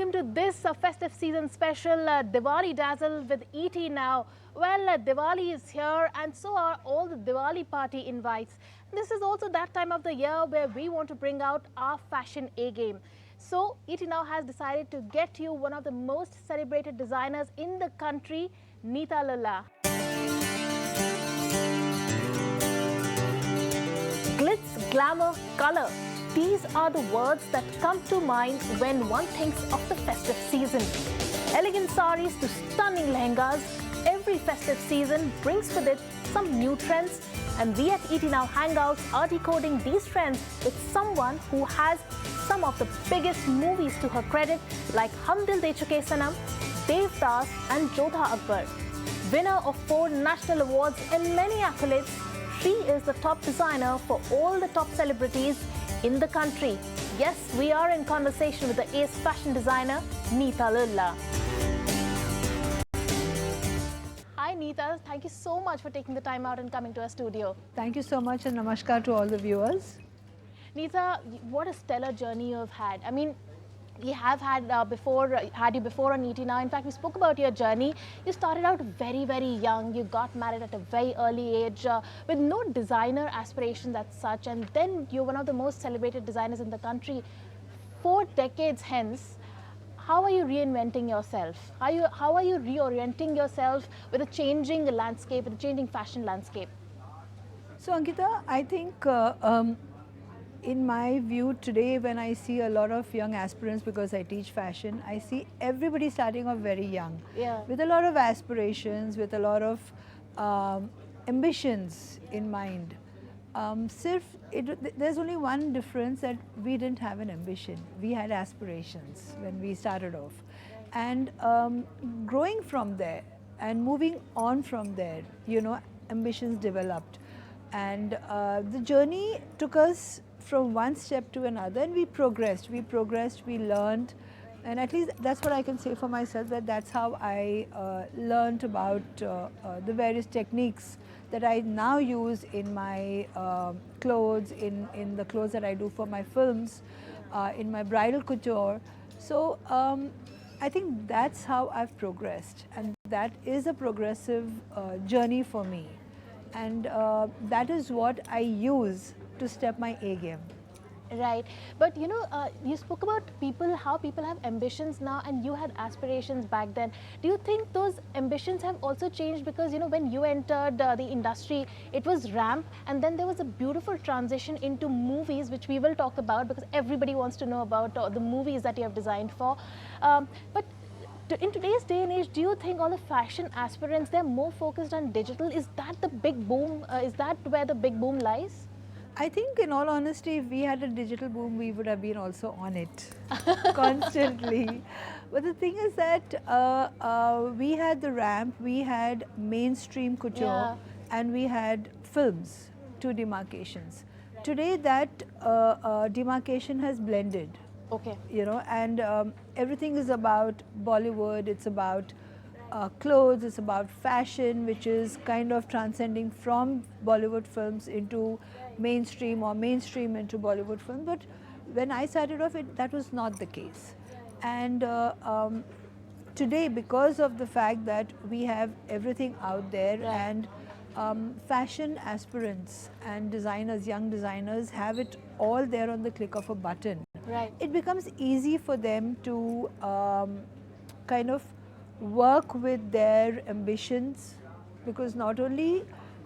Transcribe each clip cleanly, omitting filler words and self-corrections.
welcome to this festive season special Diwali Dazzle with ET now. Well, Diwali is here and so are all the Diwali party invites. This is also that time of the year where we want to bring out our fashion A-game. So, ET now has decided to get you one of the most celebrated designers in the country, Neeta Lulla. Glitz, glamour, color. These are the words that come to mind when one thinks of the festive season. Elegant saris to stunning lehengas, every festive season brings with it some new trends, and we at ET Now Hangouts are decoding these trends with someone who has some of the biggest movies to her credit, like Hum Dil De Chuke Sanam, Devdas and Jodha Akbar. Winner of 4 national awards and many accolades, she is the top designer for all the top celebrities in the country. Yes, we are in conversation with the ace fashion designer, Neeta Lulla. Hi Neeta, thank you so much for taking the time out and coming to our studio. Thank you so much and namaskar to all the viewers. Neeta, what a stellar journey you've had. I mean, we have had you before on ET Now. In fact, we spoke about your journey. You started out very, very young. You got married at a very early age with no designer aspirations as such. And then you're one of the most celebrated designers in the country. 4 decades hence, how are you reinventing yourself? How are you reorienting yourself with a changing landscape, with a changing fashion landscape? So Ankita, I think in my view today, when I see a lot of young aspirants, because I teach fashion, I see everybody starting off very young, with a lot of aspirations, with a lot of ambitions in mind. There's only one difference, that we didn't have an ambition. We had aspirations when we started off. And growing from there and moving on from there, you know, ambitions developed. And the journey took us from one step to another, and we progressed, we learned, and at least that's what I can say for myself, that that's how I learned about the various techniques that I now use in my clothes, in the clothes that I do for my films, in my bridal couture. So I think that's how I've progressed, and that is a progressive journey for me, and that is what I use to step my A game. Right, but you know, you spoke about people, how people have ambitions now, and you had aspirations back then. Do you think those ambitions have also changed? Because you know, when you entered the industry, it was ramp, and then there was a beautiful transition into movies, which we will talk about, because everybody wants to know about the movies that you have designed for. But in today's day and age, do you think all the fashion aspirants, they're more focused on digital? Is that the big boom? Is that where the big boom lies? I think, in all honesty, if we had a digital boom, we would have been also on it constantly. But the thing is that we had the ramp, we had mainstream couture, and we had films, 2 demarcations. Today, that demarcation has blended. Okay. You know, and everything is about Bollywood, it's about clothes, it's about fashion, which is kind of transcending from Bollywood films into mainstream, or mainstream into Bollywood film. But when I started off, that was not the case. And today, because of the fact that we have everything out there, and fashion aspirants and designers, young designers, have it all there on the click of a button. Right. It becomes easy for them to kind of work with their ambitions, because not only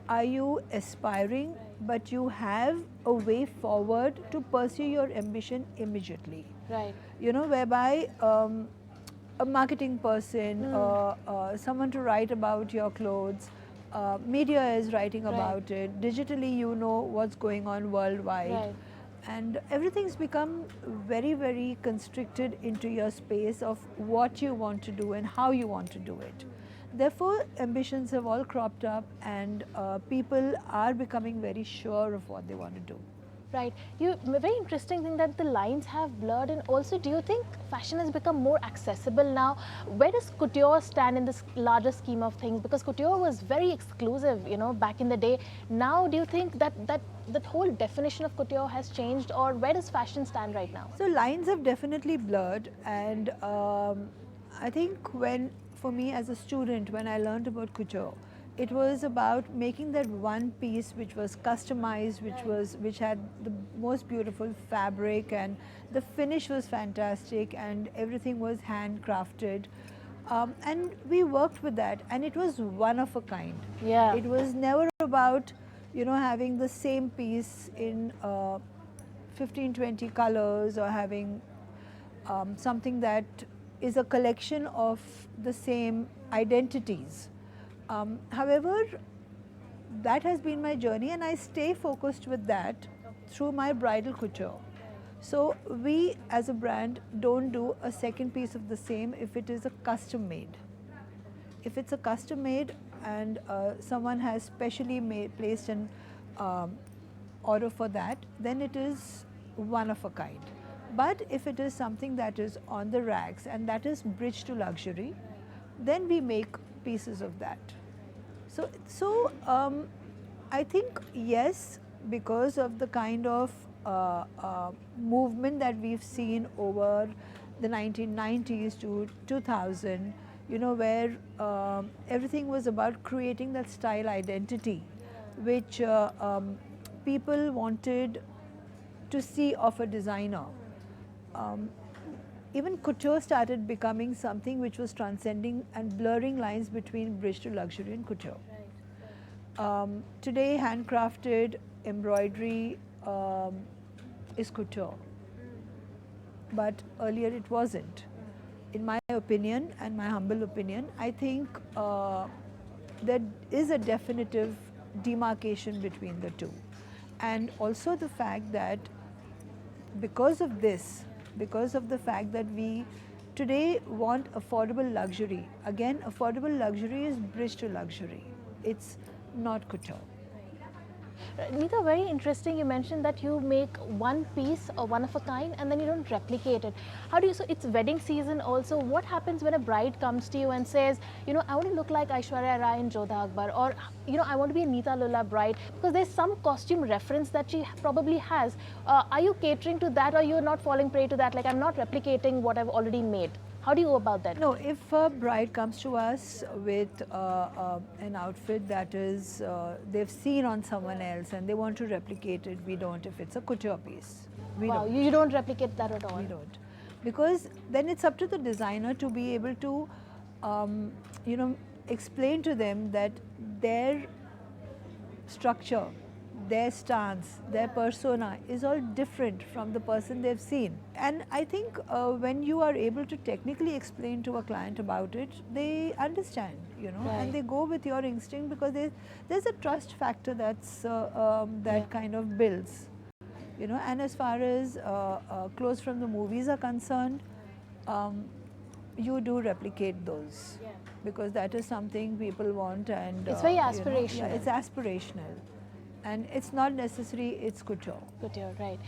are you aspiring, but you have a way forward to pursue your ambition immediately. Right. You know, whereby a marketing person, someone to write about your clothes, media is writing about it, digitally you know what's going on worldwide. And everything's become very, very constricted into your space of what you want to do and how you want to do it. Therefore, ambitions have all cropped up, and people are becoming very sure of what they want to do. Right. Very interesting thing that the lines have blurred, and also, do you think fashion has become more accessible now? Where does couture stand in this larger scheme of things? Because couture was very exclusive, you know, back in the day. Now, do you think that whole definition of couture has changed, or where does fashion stand right now? So lines have definitely blurred, and I think for me as a student, when I learned about couture, it was about making that one piece which was customized, which had the most beautiful fabric, and the finish was fantastic, and everything was handcrafted. And we worked with that, and it was one of a kind. Yeah. It was never about, you know, having the same piece in 15, 20 colors, or having something that is a collection of the same identities. However, that has been my journey, and I stay focused with that through my bridal couture. So we as a brand don't do a second piece of the same if it is a custom made. If it's a custom made and someone has specially placed an order for that, then it is one of a kind. But if it is something that is on the racks and that is bridge to luxury, then we make pieces of that. So I think yes, because of the kind of movement that we've seen over the 1990s to 2000, you know, where everything was about creating that style identity, which people wanted to see of a designer. Even couture started becoming something which was transcending and blurring lines between bridge to luxury and couture. Today, handcrafted embroidery is couture, but earlier it wasn't. In my opinion, and my humble opinion, I think there is a definitive demarcation between the two. And also the fact that because of this, because of the fact that we today want affordable luxury, again, affordable luxury is bridge to luxury. It's not couture. Neeta, very interesting. You mentioned that you make one piece or one of a kind and then you don't replicate it. How do you, so it's wedding season also. What happens when a bride comes to you and says, you know, I want to look like Aishwarya Rai in Jodha Akbar, or, you know, I want to be a Neeta Lulla bride, because there's some costume reference that she probably has. Are you catering to that, or you're not falling prey to that? Like, I'm not replicating what I've already made. How do you go about that? No, if a bride comes to us with an outfit that is they've seen on someone else and they want to replicate it, we don't. If it's a couture piece, we Wow, don't. you don't replicate that at all? We don't, because then it's up to the designer to be able to, you know, explain to them that their structure, their stance, their persona is all different from the person they've seen. And I think when you are able to technically explain to a client about it, they understand, you know, Right. and they go with your instinct, because there's a trust factor that kind of builds, you know. And as far as clothes from the movies are concerned, you do replicate those, because that is something people want, and It's very you know, aspirational. yeah, it's aspirational. And it's not necessary, it's couture. Couture, right.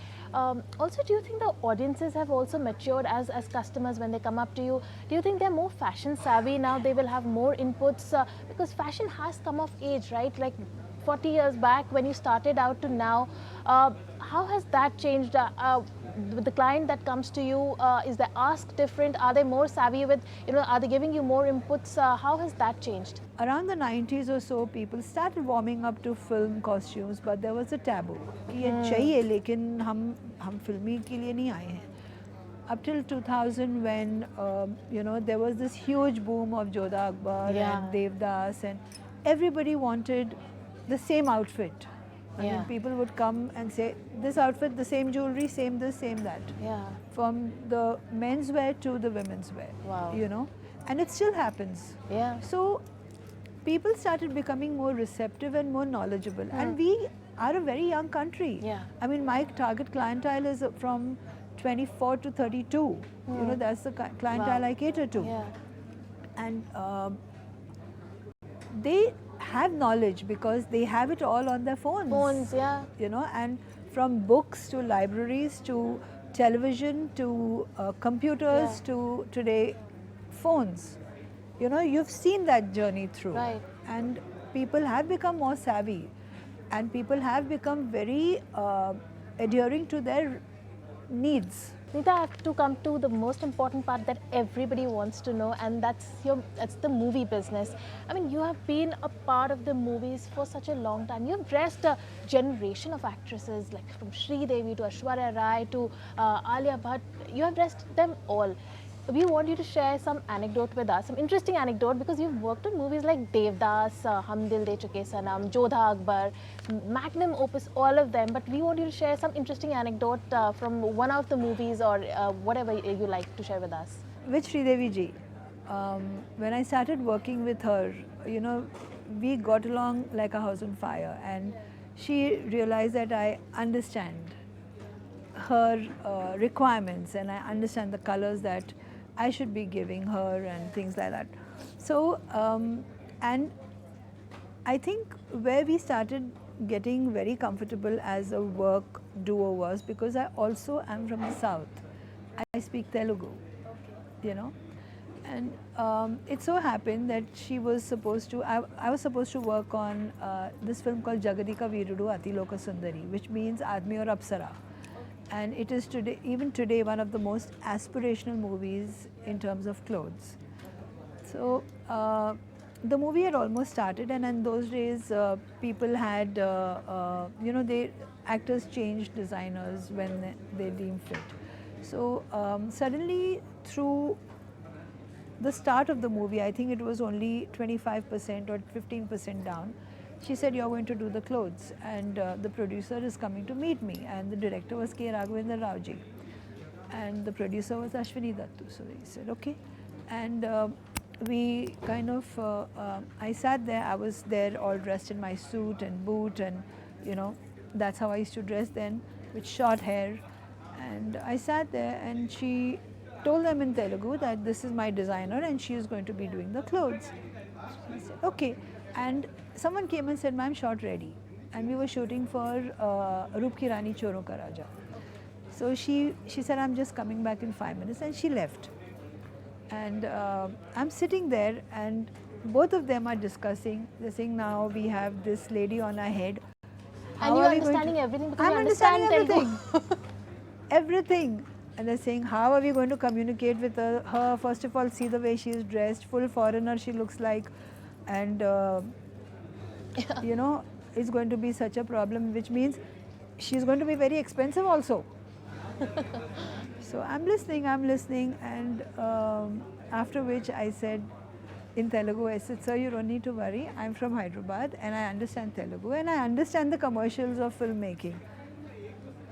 Also, do you think the audiences have also matured as customers when they come up to you? Do you think they're more fashion savvy now? They will have more inputs, because fashion has come of age, right? Like 40 years back when you started out to now, how has that changed? With the client that comes to you, is the ask different? Are they more savvy with, you know, are they giving you more inputs? How has that changed? Around the 90s or so, people started warming up to film costumes, but there was a taboo कि ये चाहिए, लेकिन हम फिल्मी के लिए नहीं आए हैं. Up till 2000, when you know, there was this huge boom of Jodha Akbar and Devdas, and everybody wanted the same outfit. I mean, people would come and say, this outfit, the same jewelry, same this, same that. Yeah. From the men's wear to the women's wear. Wow. You know, and it still happens. Yeah. So people started becoming more receptive and more knowledgeable. And we are a very young country. Yeah. I mean, my target clientele is from 24 to 32. You know, that's the clientele I cater to. Yeah. And they have knowledge because they have it all on their phones. Phones, yeah. You know, and from books to libraries to television to computers to today phones. You know, you've seen that journey through. Right. And people have become more savvy, and people have become very adhering to their needs. Neeta, I have to come to the most important part that everybody wants to know, and that's the movie business. I mean, you have been a part of the movies for such a long time. You have dressed a generation of actresses, like from Sri Devi to Aishwarya Rai to Alia Bhatt. You have dressed them all. We want you to share some anecdote with us, some interesting anecdote, because you've worked on movies like Devdas, Hum Dil De Chuke Sanam, Jodha Akbar, magnum opus, all of them. But we want you to share some interesting anecdote from one of the movies, or whatever you like to share with us. With Sridevi ji, when I started working with her, you know, we got along like a house on fire, and she realized that I understand her requirements, and I understand the colors that I should be giving her and things like that. So, and I think where we started getting very comfortable as a work duo was because I also am from the south. I speak Telugu, you know. And it so happened that she was supposed to, I was supposed to work on this film called Jagadika Virudu Ati Loka Sundari, which means Admi or Apsara. And it is today, even today, one of the most aspirational movies in terms of clothes. So the movie had almost started, and in those days, people had, you know, actors changed designers when they deemed fit. So suddenly, through the start of the movie, I think it was only 25% or 15% down. She said, "You're going to do the clothes, and the producer is coming to meet me." And the director was K. Raghavendra Rao ji, and the producer was Ashwini Dattu. So he said, "Okay." And we kind of, I sat there. I was there all dressed in my suit and boot, and you know, that's how I used to dress then, with short hair. And I sat there, and she told them in Telugu that this is my designer, and she is going to be doing the clothes. She said, "Okay." And someone came and said, "Ma'am, shot ready." And we were shooting for Roop Ki Rani Choron Ka Raja. So she said, "I'm just coming back in 5 minutes," and she left. And I'm sitting there, and both of them are discussing. They're saying, "Now we have this lady on our head. And you are understanding everything because I'm you understand understanding Telugu. everything. Everything. And they're saying, "How are we going to communicate with her? First of all, see the way she is dressed, full foreigner she looks like. And, you know, it's going to be such a problem, which means she's going to be very expensive also." So I'm listening, and after which I said in Telugu, I said, "Sir, you don't need to worry. I'm from Hyderabad, and I understand Telugu, and I understand the commercials of filmmaking."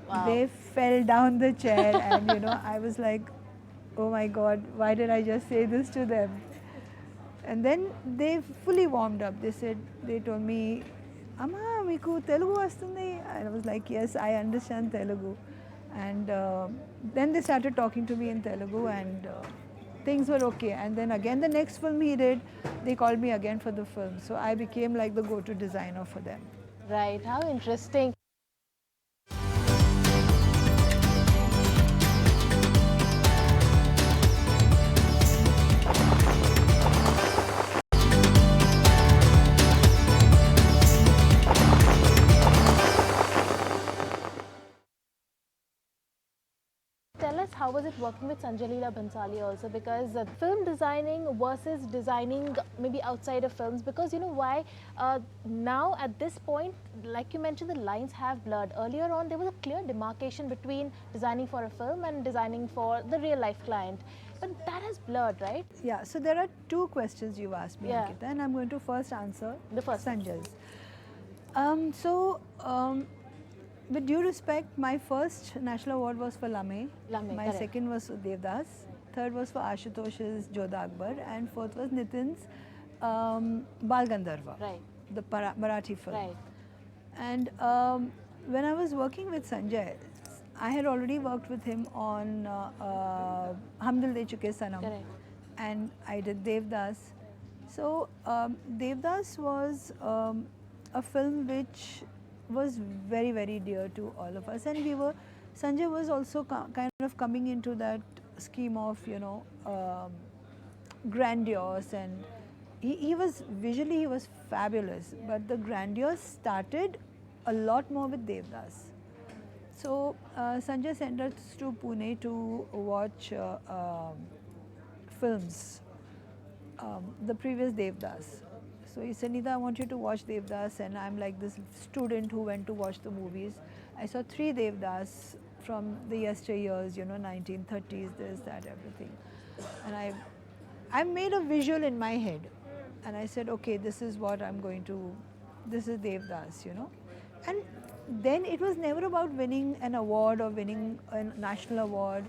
Wow. They fell down the chair, and you know, I was like, "Oh my God, why did I just say this to them?" And then they fully warmed up. They told me, "Amma, meeku Telugu vastundi?" And I was like, "Yes, I understand Telugu." And then they started talking to me in Telugu, and things were okay. And then again, the next film he did, they called me again for the film. So I became like the go-to designer for them. Right, how interesting. Tell us, how was it working with Sanjay Leela Bhansali also? Because film designing versus designing maybe outside of films, because you know why? Now at this point, like you mentioned, the lines have blurred. Earlier on, there was a clear demarcation between designing for a film and designing for the real life client. But that has blurred, right? Yeah, so there are two questions you've asked me, Yeah. Ankita, and I'm going to first answer The first one. Sanjay's. With due respect, my first national award was for Lame. Lame, My correct. second was for Devdas. Third was for Ashutosh's Jodha Akbar. And fourth was Nitin's Bal Gandharva, Right. the Marathi film. Right. And when I was working with Sanjay, I had already worked with him on Hum Dil De Chuke Sanam. Correct. And I did Devdas. So Devdas was a film which was very, very dear to all of us. And Sanjay was also kind of coming into that scheme of, grandeur, and he was visually, he was fabulous, but the grandeur started a lot more with Devdas. So Sanjay sent us to Pune to watch films, the previous Devdas. So he said, Neeta, I want you to watch Devdas, and I'm like this student who went to watch the movies. I saw 3 Devdas from the yesteryears, 1930s, this, that, everything. And I made a visual in my head, and I said, okay, this is what I'm going to, this is Devdas, And then it was never about winning an award or winning a national award.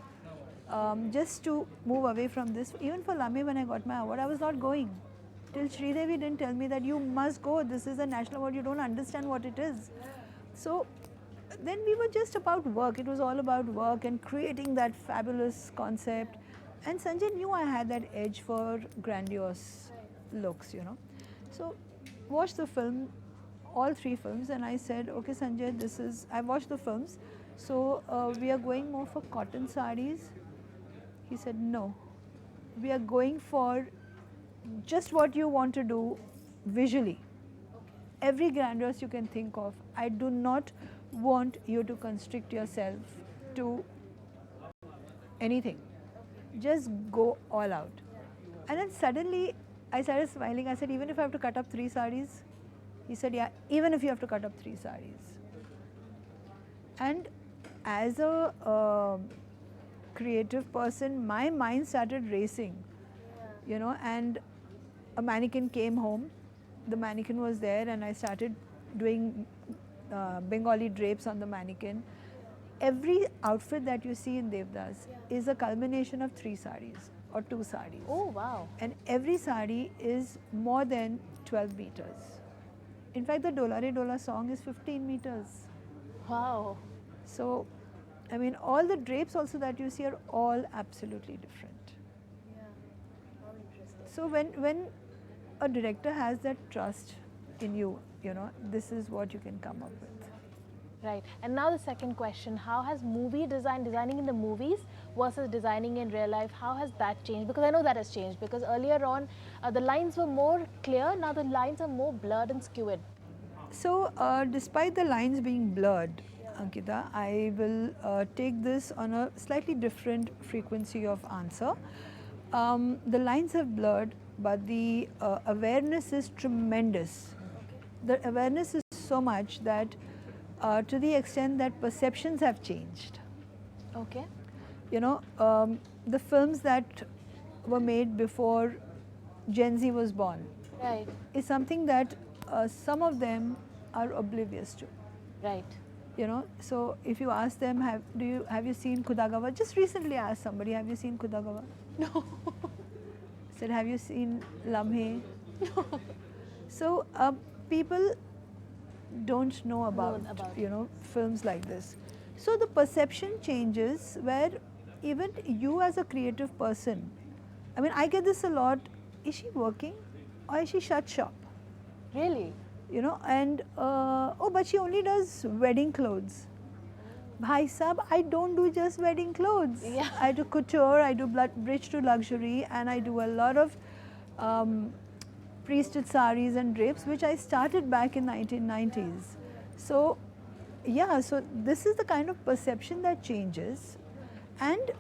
Just to move away from this, even for Lame, when I got my award, I was not going. Till Sridevi didn't tell me that you must go, this is a national award, you don't understand what it is. So then we were just about work, it was all about work and creating that fabulous concept. And Sanjay knew I had that edge for grandiose looks, So watched the film, all 3 films, and I said, okay Sanjay, I watched the films, so we are going more for cotton sarees. He said, no, we are going for just what you want to do visually. Every grandeur you can think of. I do not want you to constrict yourself to anything. Just go all out. And then suddenly I started smiling. I said, even if I have to cut up 3 sarees? He said, yeah, even if you have to cut up 3 sarees. And as a creative person, my mind started racing, and a mannequin came home. The mannequin was there, and I started doing Bengali drapes on the mannequin. Every outfit that you see in Devdas is a culmination of 3 sarees or 2 sarees. Oh, wow. And every saree is more than 12 meters. In fact, the Dola Re Dola song is 15 meters. Wow. So, I mean, all the drapes also that you see are all absolutely different. Yeah, all interesting. So when a director has that trust in you, this is what you can come up with. Right. And now the second question, how has designing in the movies versus designing in real life, how has that changed? Because I know that has changed, because earlier on the lines were more clear, now the lines are more blurred and skewed. So despite the lines being blurred, Ankita, I will take this on a slightly different frequency of answer. The lines have blurred, but the awareness is tremendous. The awareness is so much that to the extent that perceptions have changed. Okay. The films that were made before Gen Z was born, right, is something that some of them are oblivious to. Right. So if you ask them, have you seen Khudagawa? Just recently I asked somebody, have you seen Khudagawa? No. Said, have you seen Lamhe? No. So people don't know about, about films like this. So the perception changes where even you as a creative person, I mean, I get this a lot, is she working or is she shut shop? Really? And oh, but she only does wedding clothes. Bhai Sab, I don't do just wedding clothes. Yeah. I do couture, I do bridge to luxury, and I do a lot of pre-stitched saris and drapes, which I started back in 1990s. So, yeah, so this is the kind of perception that changes, and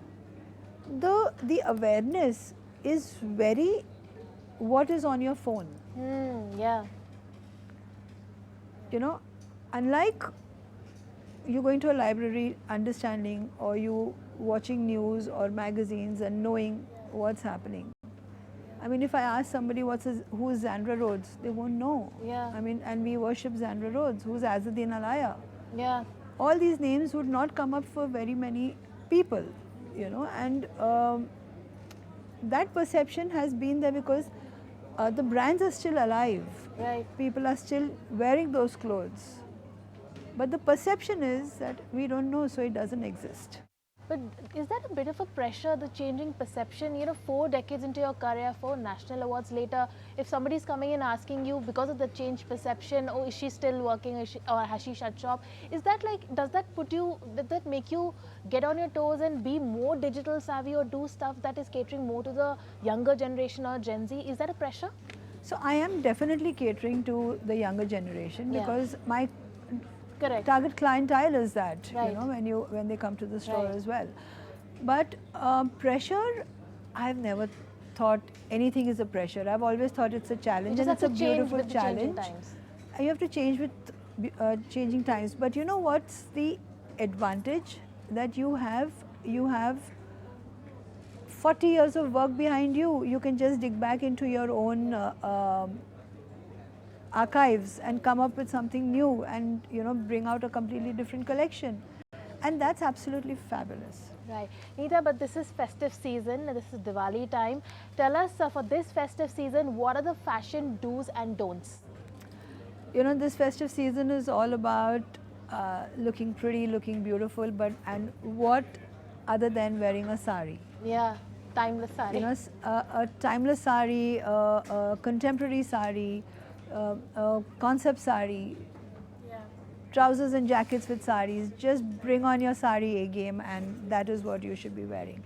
the awareness is very what is on your phone. Yeah. Unlike you going to a library, understanding, or you watching news or magazines and knowing what's happening. I mean, if I ask somebody who is Zandra Rhodes, they won't know. Yeah. I mean, and we worship Zandra Rhodes, who's Azzuddin Alaya. Yeah. All these names would not come up for very many people, and that perception has been there because the brands are still alive. Right. People are still wearing those clothes. But the perception is that we don't know, so it doesn't exist. But is that a bit of a pressure, the changing perception? You know, 4 decades into your career, 4 national awards later, if somebody's coming and asking you because of the changed perception, oh, is she still working, or has she shut shop? Is that like, does that make you get on your toes and be more digital savvy or do stuff that is catering more to the younger generation or Gen Z? Is that a pressure? So I am definitely catering to the younger generation Yeah. because my Correct. target clientele is that, Right. you know, when they come to the store Right. as well. But pressure, I've never thought anything is a pressure. I've always thought it's a challenge, You just and it's have a to change beautiful with the changing challenge. times. You have to change with changing times. But you know what's the advantage that you have? You have 40 years of work behind you. You can just dig back into your own archives and come up with something new, and you know, bring out a completely different collection, and that's absolutely fabulous. Right. Neeta, but this is festive season, this is Diwali time. Tell us, for this festive season, what are the fashion do's and don'ts? You know, this festive season is all about looking pretty, looking beautiful, but and what other than wearing a sari? Yeah, timeless sari. You know, a timeless sari, a contemporary sari, a concept sari, Yeah. trousers and jackets with saris. Just bring on your sari A game, and that is what you should be wearing.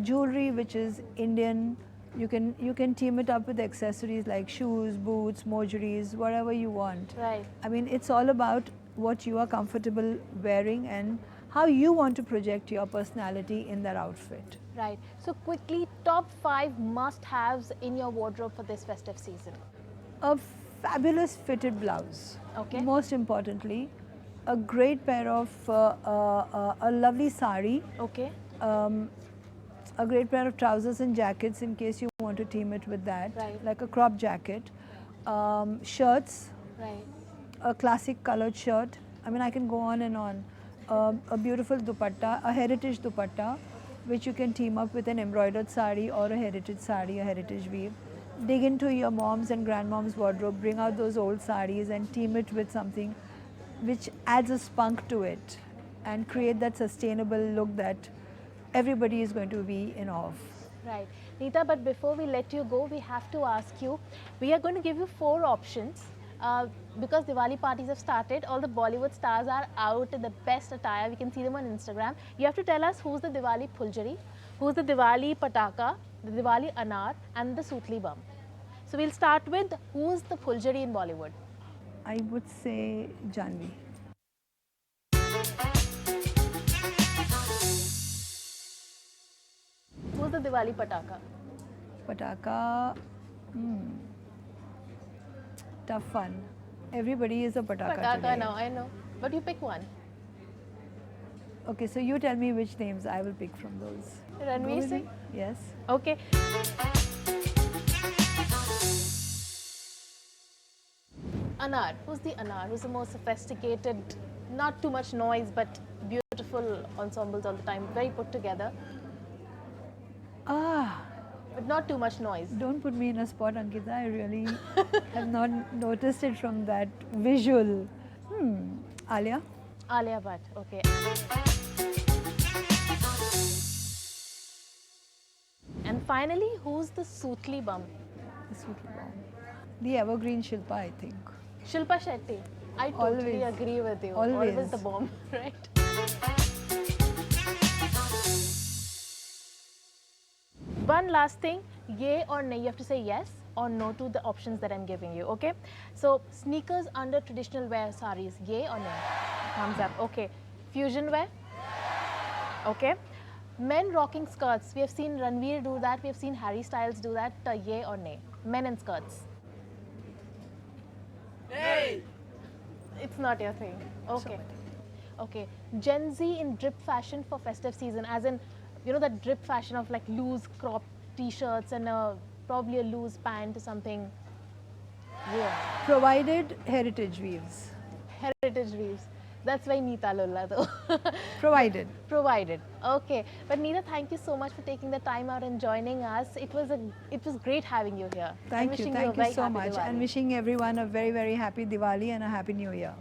Jewelry which is Indian, you can team it up with accessories like shoes, boots, mojeries, whatever you want. Right. I mean, it's all about what you are comfortable wearing and how you want to project your personality in that outfit. Right. So quickly, top 5 must-haves in your wardrobe for this festive season. A fabulous fitted blouse. Okay. Most importantly, a great pair of a lovely sari, Okay. a great pair of trousers and jackets in case you want to team it with that, Right. like a crop jacket, shirts, Right. a classic colored shirt. I mean, I can go on and on. A beautiful dupatta, a heritage dupatta, which you can team up with an embroidered sari or a heritage weave. Dig into your mom's and grandmom's wardrobe, bring out those old saris and team it with something which adds a spunk to it and create that sustainable look that everybody is going to be in awe of. Right. Neeta, but before we let you go, we have to ask you, we are going to give you 4 options. Because Diwali parties have started, all the Bollywood stars are out in the best attire. We can see them on Instagram. You have to tell us who's the Diwali Phuljari, who's the Diwali Pataka, the Diwali Anar, and the Sootli Bum. So we'll start with who's the Phuljari in Bollywood. I would say Janvi. Who's the Diwali Pataka? Pataka, tough one. Everybody is a pataka Pataka today. now, I know. But you pick one. Okay, so you tell me which names I will pick from those. Go Ranveer with Singh? me? Yes. Okay. Anar. Who's the Anar? Who's the most sophisticated, not too much noise, but beautiful ensembles all the time, very put together, Ah, but not too much noise. don't put me in a spot, Ankita. I really have not noticed it from that visual. Alia? Alia Bhatt. Okay. And finally, who's the Sootli Bum? The Sootli Bum. The evergreen Shilpa, I think. Shilpa Shetty. I totally Always. agree with you. Always. The bomb, right? One last thing, yay or nay, you have to say yes or no to the options that I'm giving you, okay? So, sneakers under traditional wear saris, yay or nay? Thumbs up, okay. Fusion wear, okay. Men rocking skirts, we have seen Ranveer do that, we have seen Harry Styles do that, yay or nay? Men in skirts. Nay! It's not your thing, okay. Okay, Gen Z in drip fashion for festive season, as in, you know, that drip fashion of like loose crop t-shirts and probably a loose pant or something. Yeah. Provided heritage weaves. Heritage weaves. That's why Neeta Lulla though. Provided. Provided. Okay. But Neeta, thank you so much for taking the time out and joining us. It was great having you here. Thank you so much. And wishing everyone a very, very happy Diwali and a happy New Year.